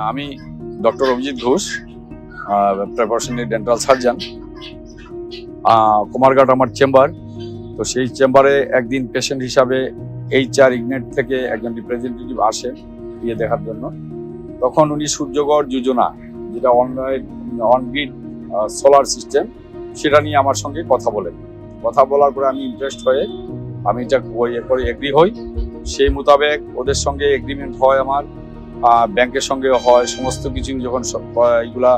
আমি ডক্টর অভিজিৎ ঘোষ, প্রিপারেশনারি dental surgeon. Kumarghat আমার চেম্বার। তো সেই চেম্বারে একদিন পেশেন্ট হিসাবে HR ইগনেট থেকে একজন রিপ্রেজেন্টেটিভ আসেন ইয়ে দেখার জন্য। তখন উনি সূর্যগড় যোজনা, যেটা অনগ্রিড সোলার সিস্টেম, সেটা নিয়ে আমার সঙ্গে কথা বলার পরে আমি ইন্টারেস্ট হয়ে আমি এটা করে এগ্রি হই। সেই মোতাবেক ওদের সঙ্গে এগ্রিমেন্ট হয়, আমার ব্যাংকের সঙ্গে হয়। সমস্ত কিছু যখন এইগুলা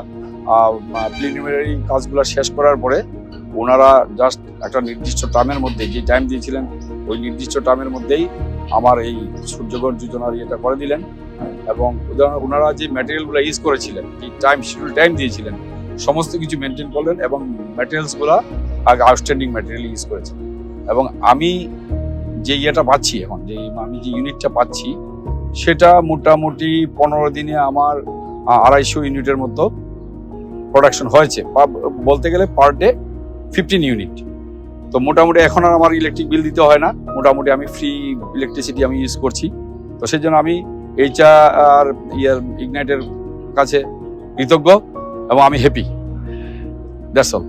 প্রিলিমিনারি কাজগুলো শেষ করার পরে ওনারা জাস্ট একটা নির্দিষ্ট টার্মের মধ্যে, যে টাইম দিয়েছিলেন ওই নির্দিষ্ট টার্মের মধ্যেই আমার এই সূর্যগড় যোজনার ইয়েটা করে দিলেন। এবং ওনারা যে ম্যাটেরিয়ালগুলো ইউজ করেছিলেন, যে শিডিউল টাইম দিয়েছিলেন, সমস্ত কিছু মেনটেন করলেন এবং ম্যাটেরিয়ালসগুলো আউটস্ট্যান্ডিং ম্যাটেরিয়াল ইউজ করেছেন। এবং আমি যে ইয়েটা পাচ্ছি এখন, আমি যে ইউনিটটা পাচ্ছি, সেটা মোটামুটি 15 দিনে আমার 250 ইউনিটের মতো প্রোডাকশন হয়েছে। বলতে গেলে পার ডে 15 ইউনিট। তো মোটামুটি এখন আর আমার ইলেকট্রিক বিল দিতে হয় না, মোটামুটি আমি ফ্রি ইলেকট্রিসিটি আমি ইউজ করছি। তো সেই জন্য আমি HR ইগনাইটের কাছে কৃতজ্ঞ এবং আমি হ্যাপি। That's all.